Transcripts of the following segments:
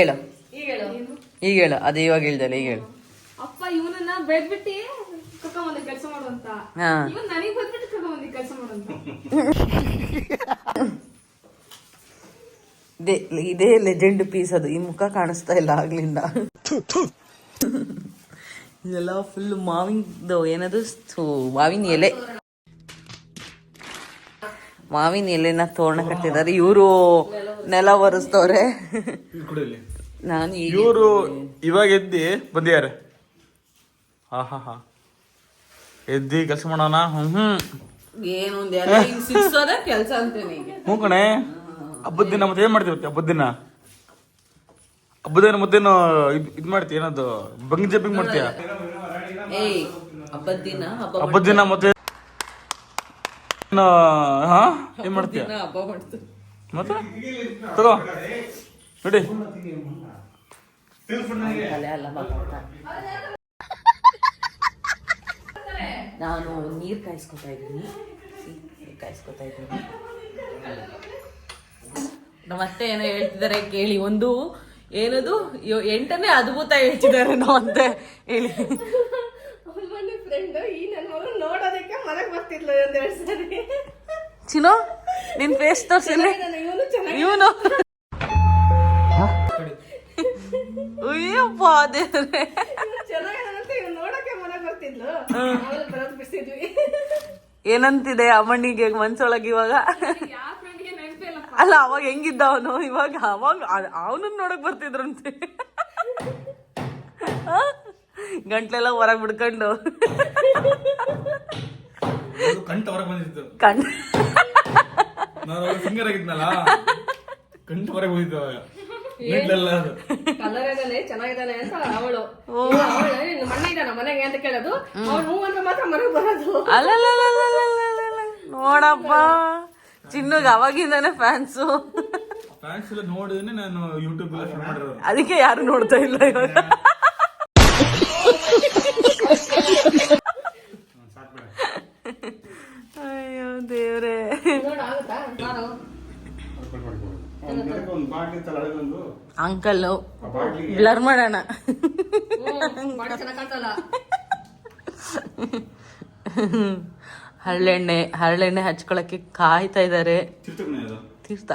ಹೇಳು ಈಗ ಹೇಳು, ಅದೇ ಇವಾಗ ಹೇಳ್ದಲ್ಲ, ಈಗ ಹೇಳು. ಅಪ್ಪ ಇವನನ್ನ ಬೇಡ್ಬಿಟ್ಟಿ ಕರ್ಕೊಂಬಂದ ಕೆಲಸ ಮಾಡುವಂತ, ಇವನ್ ನನಗ್ ಬಂದ್ಬಿಟ್ಟು ಕರ್ಕೊಂಬಂದಿ ಕೆಲಸ ಮಾಡುವಂತ. ಇದೇ ಲೆಜೆಂಡ್ ಪೀಸ್ ಅದು. ಈ ಮುಖ ಕಾಣಿಸ್ತಾ ಇಲ್ಲ ಆಗ್ಲಿಂದ. ಇದೆಲ್ಲ ಫುಲ್ ಮಾವಿನದು ಏನದು, ಮಾವಿನ ಎಲೆ, ಮಾವಿನ ಎಲೆನ ತೋರಣ ಕಟ್ಟಿದ್ದಾರೆ. ಇವರು ನೆಲ ಒರೆಸ್ತವ್ರೆ. ನಾನು ಇವರು ಇವಾಗ ಎದ್ದಿ ಬಂದಿದ್ದಾರೆ. ಹಾ ಎದ್ದಿ ಕೆಲಸ ಮಾಡೋಣ. ಏನು ಕೆಲಸ ಅಂತೇನೆ. ಹ್ಞೂ ಕಣೆ. ಹಬ್ಬದ ದಿನ ಮತ್ತೆ ಏನ್ ಮಾಡ್ತೀವಿ? ಹಬ್ಬದ ದಿನ ಮತ್ತೇನು ಇದ್ ಮಾಡ್ತೀಯ? ಏನದು ಬಂಗ್ ಜಂಪಿಂಗ್ ಮಾಡ್ತೀಯ? ಹಬ್ಬದ ದಿನ ಮತ್ತೆ ಏನ್ ಮಾಡ್ತೀಯ? ಮತ್ತೆ ತಗೋ ನೋಡಿ. ನಾನು ನೀರ್ ಕಾಯಿಸ್ಕೊತಾ ಇದ್ದೀನಿ. ನಮ್ಮತ್ತೆ ಏನೋ ಹೇಳ್ತಿದ್ದಾರೆ ಕೇಳಿ. ಒಂದು ಏನದು 8ನೇ ಅದ್ಭುತ ಹೇಳ್ತಿದ್ದಾರೆ ನಾವಂತೆ ಹೇಳಿ. ಫ್ರೆಂಡ್ ಈ ನನ್ನ ಮಗಳು ನೋಡೋದಕ್ಕೆ ಮನೆಗೆ ಬರ್ತಿದ್ಲು ಒಂದೆರಡು ಸರಿ. ಚಿನೋ ನಿನ್ ಫೇಸ್ ತೋರ್ಸಿಲ್ಲ. ಇವನು ಅಯ್ಯಪ್ಪ ದೇವ್ರೆ, ಚೆನ್ನಾಗಿದ್ದಾನಂತ ಇವ್ ನೋಡಕ್ಕೆ ಮನೆಗೆ ಬರ್ತಿದ್ಲು. ಬರೋದು ಬಿಡ್ಸಿದ್ವಿ. ಏನಂತಿದೆ ಅಮ್ಮಣ್ಣಿಗೆ ಮನ್ಸೊಳಗೆ ಇವಾಗ? ಅಲ್ಲ ಅವಾಗ ಹೆಂಗಿದ್ದ ಅವನು, ಇವಾಗ ಅವನನ್ನ ನೋಡಕ್ ಬರ್ತಿದ್ರಂತೆ. ಗಂಟ್ಲೆಲ್ಲ ಹೊರಗ್ ಬಿಡ್ಕೊಂಡು ಕಂಠ ಹೊರಗೆ ಬಂದಿತ್ತು. ಸಿಂಗರ್ ಆಗಿದ್ನಲ್ಲ, ಕಂಠ ಹೊರಗೆ ಬಂದಿತ್ತು. ಚೆನ್ನಾಗಿದ್ದಾನೆ ಅಂತ ಅವಳು ಮಣ್ಣ ಇದ್ದಾನ ಮನೆಗೆ ಅಂತ ಕೇಳೋದು. ಅವಳು ಹೂ ಅಂದ್ರೆ ಮಾತ್ರ ಮನೆಗೆ ಬರೋದು. ಅಲ್ಲ ನೋಡಪ್ಪ, ಚಿನ್ನಗ ಅವಾಗಿಂದಾನೆ ಫ್ಯಾನ್ಸು. ನೋಡಿದ್ರೆ ನಾನು ಯೂಟ್ಯೂಬ್ ಅದಕ್ಕೆ ಯಾರು ನೋಡ್ತಾ ಇಲ್ಲ ಇವಾಗ. ಅಯ್ಯೋ ದೇವ್ರೆ. ಅಂಕಲ್ ಬ್ಲರ್ ಮಾಡೋಣ. ಹರಳೆಣ್ಣೆ ಹಚ್ಕೊಳಕ್ಕೆ ಕಾಯ್ತಾ ಇದಾರೆ. ತೀರ್ಥ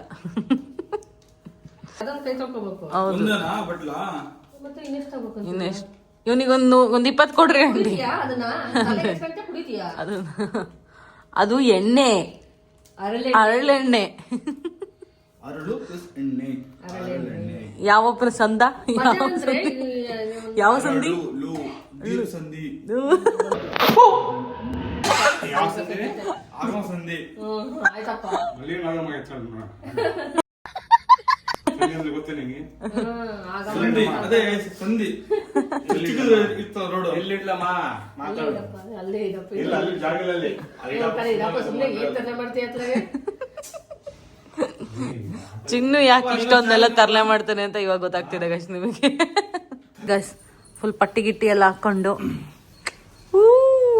ಇನ್ನೆಷ್ಟು ಇವನಿಗೊಂದು 20 ಕೊಡ್ರಿ ಅಂಡಿ. ಅದು ಎಣ್ಣೆ, ಹರಳೆಣ್ಣೆ. ಯಾವಪ್ಪನ ಸಂದ? ಯಾವ ಸಂಧಿ? ಚಿನ್ನು ಯಾಕೆ ಇಷ್ಟೊಂದೆಲ್ಲ ತರಲೆ ಮಾಡ್ತಾನೆ ಅಂತ ಇವಾಗ ಗೊತ್ತಾಗ್ತಿದೆ ಗೈಸ್ ನಿಮಗೆ. ಗೈಸ್ ಫುಲ್ ಪಟ್ಟಿ ಗಿಟ್ಟಿ ಎಲ್ಲ ಹಾಕೊಂಡು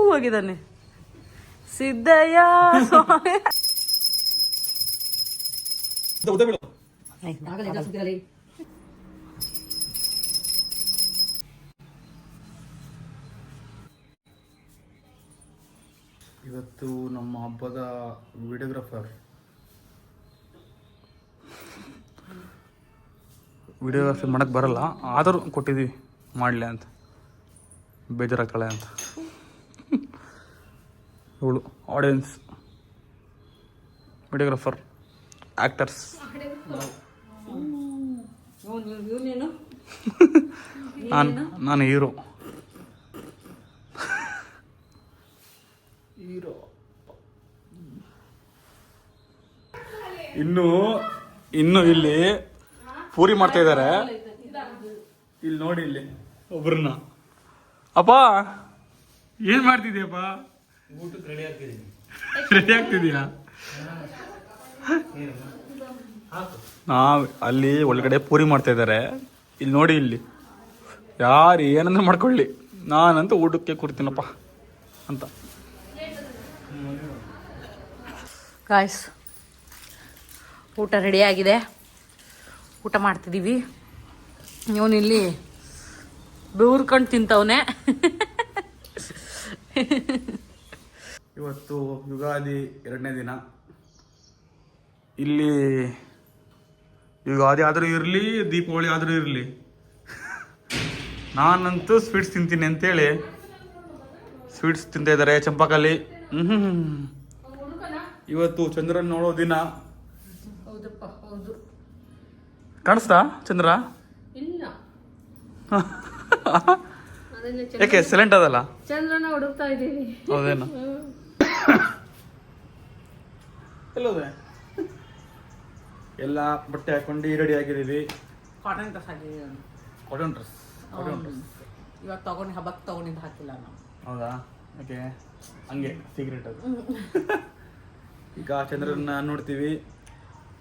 ಹೋಗಿದ್ದಾನೆ ಸಿದ್ದಯ್ಯ ಸ್ವಾಮಿ. ಇವತ್ತು ನಮ್ಮ ಹಬ್ಬದ ವಿಡಿಯೋಗ್ರಾಫರ್ ವಿಡಿಯೋಗ್ರಫಿ ಮಾಡಕ್ಕೆ ಬರಲ್ಲ, ಆದರೂ ಕೊಟ್ಟಿದ್ದೀವಿ ಮಾಡಲಿ ಅಂತ, ಬೇಜಾರಾಗ್ತಾಳೆ ಅಂತ. ಇವಳು ಆಡಿಯನ್ಸ್, ವಿಡಿಯೋಗ್ರಾಫರ್, ಆ್ಯಕ್ಟರ್ಸ್. ನಾನು ಹೀರೋ. ಇನ್ನು ಇಲ್ಲಿ ಪೂರಿ ಮಾಡ್ತಾ ಇದ್ದಾರೆ. ಇಲ್ಲಿ ನೋಡಿ, ಇಲ್ಲಿ ಒಬ್ರನ್ನ. ಅಪ್ಪ ಏನ್ ಮಾಡ್ತಿದ್ಯಪ್ಪ? ರೆಡಿ ಆಗ್ತಿದೀಯಾ? ಅಲ್ಲಿ ಒಳಗಡೆ ಪೂರಿ ಮಾಡ್ತಾ ಇದ್ದಾರೆ. ಇಲ್ಲಿ ನೋಡಿ, ಇಲ್ಲಿ ಯಾರು ಏನಂದ್ರೆ ಮಾಡ್ಕೊಳ್ಳಿ, ನಾನಂತೂ ಊಟಕ್ಕೆ ಕೂರ್ತೀನಪ್ಪ ಅಂತ. ಗಾಯ್ಸ್ ಊಟ ರೆಡಿ ಆಗಿದೆ, ಊಟ ಮಾಡ್ತಿದ್ದೀವಿ. ಇವನಿಲ್ಲಿ ಬೆವ್ರ್ಕೊಂಡು ತಿಂತವನೆ. ಇವತ್ತು ಯುಗಾದಿ 2ನೇ ದಿನ. ಇಲ್ಲಿ ಯುಗಾದಿ ಆದರೂ ಇರಲಿ, ದೀಪಾವಳಿ ಆದರೂ ಇರಲಿ, ನಾನಂತೂ ಸ್ವೀಟ್ಸ್ ತಿಂತೀನಿ ಅಂತೇಳಿ ಸ್ವೀಟ್ಸ್ ತಿಂತಾ ಇದ್ದಾರೆ ಚಂಪಾಕಲ್ಲಿ. ಇವತ್ತು ಚಂದ್ರನ್ ನೋಡೋ ದಿನ. ಹೌದಪ್ಪ, ಹೌದು. ಕಾಣಿಸ್ತಾ ಚಂದ್ರ? ಇಲ್ಲ. ಯಾಕೆ ಸೈಲೆಂಟ್ ಅದಲ್ಲ? ಚಂದ್ರನ ಹುಡುಕ್ತಾ ಇದ್ದೀವಿ. ಹೌದೇನು? ಎಲ್ಲೋದೆ? ಎಲ್ಲ ಬಟ್ಟೆ ಹಾಕೊಂಡು ರೆಡಿ ಆಗಿದ್ದೀವಿ. ಕಾಟನ್ ಡ್ರೆಸ್ ಹಾಕಿದ್ದೀನಿ. ಕಾಟನ್ ಡ್ರೆಸ್ ಇವಾಗ ತಗೊಂಡು ಹಬ್ಬಕ್ಕೆ ತಗೊಂಡಿದ್ದು ಹಾಕಿಲ್ಲ ನಾವು. ಹೌದಾ? ಓಕೆ, ಹಂಗೆ ಸೀಕ್ರೆಟ್ ಅದು. ಈಗ ಚಂದ್ರನ್ನ ನೋಡ್ತೀವಿ.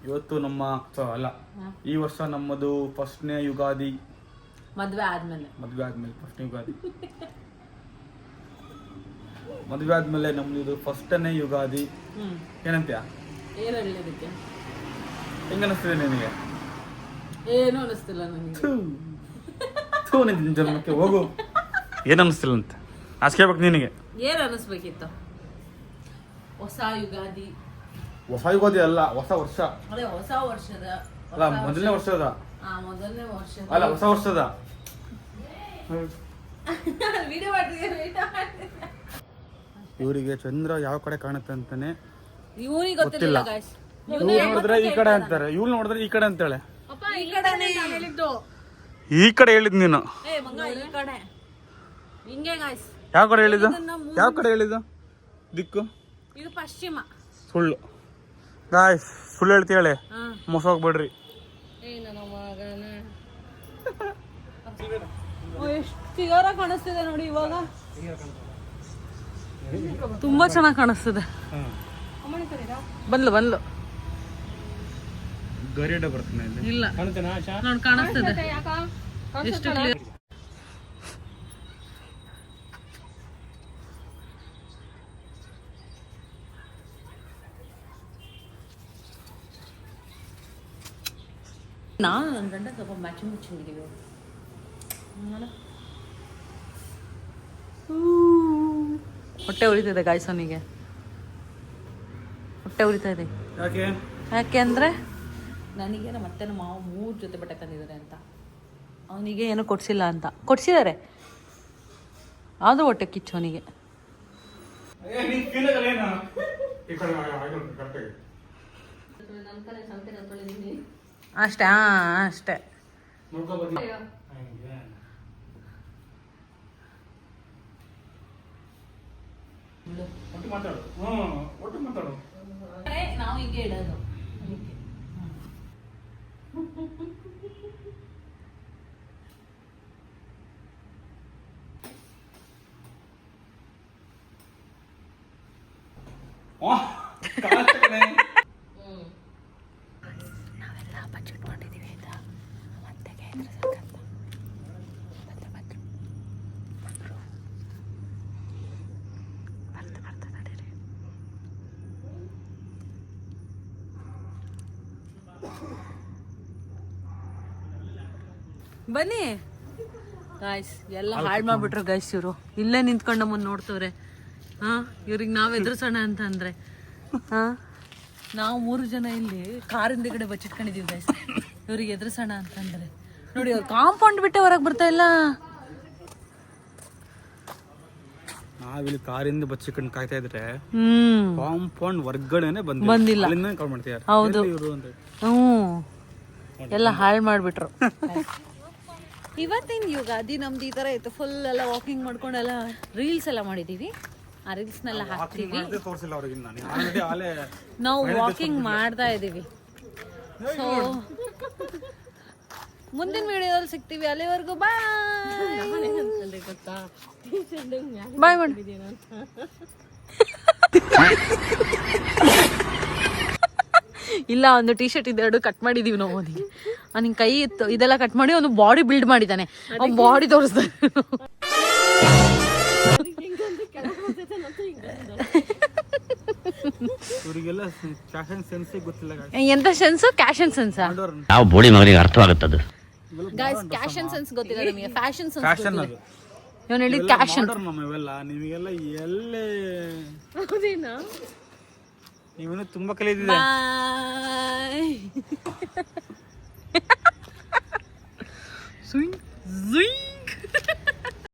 ಇವತ್ತು ನಮ್ಮ ಅಲ್ಲ, ಈ ವರ್ಷ ನಮ್ಮದು ಫಸ್ಟ್ನೇ ಯುಗಾದಿ. ಮದುವೆ ಆದ್ಮೇಲೆ ಫಸ್ಟ್ನೇ ಯುಗಾದಿ. ಮದುವೆ ಆದ್ಮೇಲೆ ನಮ್ದು ಇದು ಫಸ್ಟನೇ ಯುಗಾದಿ. ಏನಂತ್ಯ? ಏನು ಹೇಳಲಿಕ್ಕೆ ಹೆಂಗ ಅನಿಸ್ತಿದೆ ನಿನಗೆ? ಏನು ಅನಿಸ್ತಿಲ್ಲ ನನಗೆ. ನಿನ್ನ ಜನ್ಮಕ್ಕೆ ಹೋಗು. ಏನು ಅನಿಸ್ತಿಲ್ಲ ಅಂತ ಆಸ್ಕೇಬೇಕು ನಿನಗೆ. ಏನು ಅನಿಸ್ಬೇಕಿತ್ತು? ಹೊಸ ಯುಗಾದಿ. ಹೊಸ ಯುಗಾದಿ ಅಲ್ಲ, ಹೊಸ ವರ್ಷ. ಅದೇ ಹೊಸ ವರ್ಷದ ಅಲ್ಲ, ಮೊದಲನೇ ವರ್ಷದ. ಮೊದಲನೇ ವರ್ಷ ಅಲ್ಲ, ಹೊಸ ವರ್ಷದ. ವಿಡಿಯೋ ಮಾಡ್ತಿದ್ದೀವಿ. ಇವರಿಗೆ ಚಂದ್ರ ಯಾವ ಕಡೆ ಕಾಣುತ್ತೆ ಅಂತಾನೆ ಇವನಿಗೆ ಗೊತ್ತಿಲ್ಲ. ಇವ್ರು ನೋಡಿದ್ರೆ ಈ ಕಡೆ ಅಂತಾರೆ, ಇವ್ಳು ನೋಡಿದ್ರೆ ಈ ಕಡೆ ಅಂತಾಳೆ. ಈ ಕಡೆನೇ ಹೇಳಿದ್ದು. ಈ ಕಡೆ ಹೇಳಿದ್ ನೀನು. ಏ ಮಂಗ, ಈ ಕಡೆ ಹಿಂಗೆ ಗಾಯ್ಸ್. ಯಾವ ಕಡೆ ಹೇಳಿದ್ದು? ಯಾವ ಕಡೆ ಹೇಳಿದ್ದು ದಿಕ್ಕು? ಇದು ಪಶ್ಚಿಮ. ಸುಳ್ಳು ಗಾಯ್ಸ್, ಸುಳ್ಳು ಹೇಳ್ತೀಯಾಳೆ, ಮೋಸ ಹೋಗ್ಬೇಡ್ರಿ. ಎಷ್ಟು ಫಿಗರ್ ಕಾಣಿಸ್ತಿದೆ ನೋಡಿ ಇವಾಗ. ತುಂಬಾ ಚೆನ್ನಾಗಿ ಕಾಣಿಸ್ತಿದೆ. ಬಂದ್ಲು ಗರಿಡ ಬರ್ತಾನೆ ಇಲ್ಲ ನೋಡಿ, ಕಾಣಿಸ್ತಿದೆ ಎಷ್ಟು ಕ್ಲಿಯರ್. ನಾನು ನನ್ನ ಗಂಡ ಸ್ವಲ್ಪ ಮ್ಯಾಚಿಂಗ್ ಮುಚ್ಚಿದ್ದೀವಿ. ಹೊಟ್ಟೆ ಉರಿತಿದೆ ಗಾಯ್ಸೋನಿಗೆ, ಹೊಟ್ಟೆ ಉರಿತಾ ಇದೆ. ಯಾಕೆ ಅಂದರೆ ನನಗೆ ನಮ್ಮ ಅತ್ತೆ ನಮ್ಮ ಮಾವ 3 ಜೊತೆ ಬಟ್ಟೆ ತಂದಿದ್ದಾರೆ ಅಂತ, ಅವನಿಗೆ ಏನೂ ಕೊಡ್ಸಿಲ್ಲ ಅಂತ. ಕೊಡ್ಸಿದ್ದಾರೆ ಆದರೂ ಹೊಟ್ಟೆ ಕಿಚ್ಚು ಅವನಿಗೆ. ಅಷ್ಟೇ ಅಷ್ಟೇ. ನಾವು ಹಿಂಗೆ ಇಡೋದು. ನಾವೆಲ್ಲ ಬಜೆಟ್ ಮಾಡಿದ್ದೀವಿ ಆಯ್ತಾ, ಮತ್ತೆಗೆ ಹೆದರ್ಸಕ್ಕಂತ. ಬರ್ತಾ ನಡೀರಿ. ಬನ್ನಿ ಗಾಯ್ಸ್, ಎಲ್ಲ ಹಾಳು ಮಾಡ್ಬಿಟ್ರು ಗೈಸ್ ಇವರು. ಇಲ್ಲೇ ನಿಂತ್ಕೊಂಡು ನಮ್ಮನ್ನು ನೋಡ್ತವ್ರೆ. ಇವ್ರಿಗೆ ನಾವು ಎದುರಿಸೋಣ ಅಂತ ಅಂದ್ರೆ ನಾವು 3 ಜನ ಇಲ್ಲಿ ಕಾರಿಂದ ಕಡೆ ಬಚ್ಚಿಟ್ಕೊಂಡಿದೀವಿ ಗೈಸ್. ಇವ್ರಿಗೆ ಎದುರಿಸೋಣ ಅಂತಂದ್ರೆ ನೋಡಿ, ಅವ್ರು ಕಾಂಪೌಂಡ್ ಬಿಟ್ಟೆ ಹೊರಗೆ ಬರ್ತಾ ಇಲ್ಲ. ನಾವಿಲ್ಲಿ ಕಾರಿಂದ ಬಚ್ಚಿಕೊಂಡು ಕಾಯ್ತಾ ಇದ್ರೆ ಕಾಂಪೌಂಡ್ ಹೊರ್ಗಡೆನೆ ಬಂದಿಲ್ಲ. ಹೌದು, ಎಲ್ಲ ಹಾಳು ಮಾಡ್ಬಿಟ್ರು. ಇವತ್ತಿನ ಯುಗಾದಿ ನಮ್ದು ಈ ತರ ಇತ್ತು. ಫುಲ್ ಎಲ್ಲ ವಾಕಿಂಗ್ ಮಾಡ್ಕೊಂಡೆಲ್ಲ ರೀಲ್ಸ್ ಎಲ್ಲ ಮಾಡಿದೀವಿ. ಆ ರೀಲ್ಸ್ನೆಲ್ಲ ಹಾಕ್ತೀವಿ. ನಾವು ವಾಕಿಂಗ್ ಮಾಡ್ತಾ ಇದೀವಿ. ಸೊ ಮುಂದಿನ ವಿಡಿಯೋದಲ್ಲಿ ಸಿಗ್ತೀವಿ. ಅಲ್ಲಿವರೆಗೂ ಬಾಯ್ ಬಾಯ್ ಮಾಡಿ. ಇಲ್ಲ, ಒಂದು ಟಿ ಶರ್ಟ್ ಇದೆರಡು ಕಟ್ ಮಾಡಿದೀವಿ ನಾವು. ಅವನಿಗೆ ಅವನಿಗೆ ಕೈ ಇತ್ತು, ಇದೆಲ್ಲ ಕಟ್ ಮಾಡಿ ಅವನು ಬಾಡಿ ಬಿಲ್ಡ್ ಮಾಡಿದ್ದಾನೆ. ಅವ್ನು ಬಾಡಿ ತೋರಿಸ್ತಾನೆ. ಎಂತ ಸೆನ್ಸು? Cash on sense. ಯಾವ ಬೋಡಿ ಮಗನಿಗೆ ಅರ್ಥವಾಗುತ್ತದೆ? ಗೈಸ್ ಕ್ಯಾಶನ್ ಸೆನ್ಸ್ ಗೊತ್ತಿಲ್ಲ ನಿಮಗೆ ಫ್ಯಾಷನ್ ಸೆನ್ಸ್ ಫ್ಯಾಷನ್ ಅದು ಇವನು ಹೇಳಿದ ಕ್ಯಾಶನ್ ನಮ್ಮ ಇವೆಲ್ಲ ನಿಮಗೆಲ್ಲ ಎಲ್ಲೇ ಹೌದೇನಾ ನೀವೇನು ತುಂಬಾ ಕಲಿತಿದೆ ಸುಯ್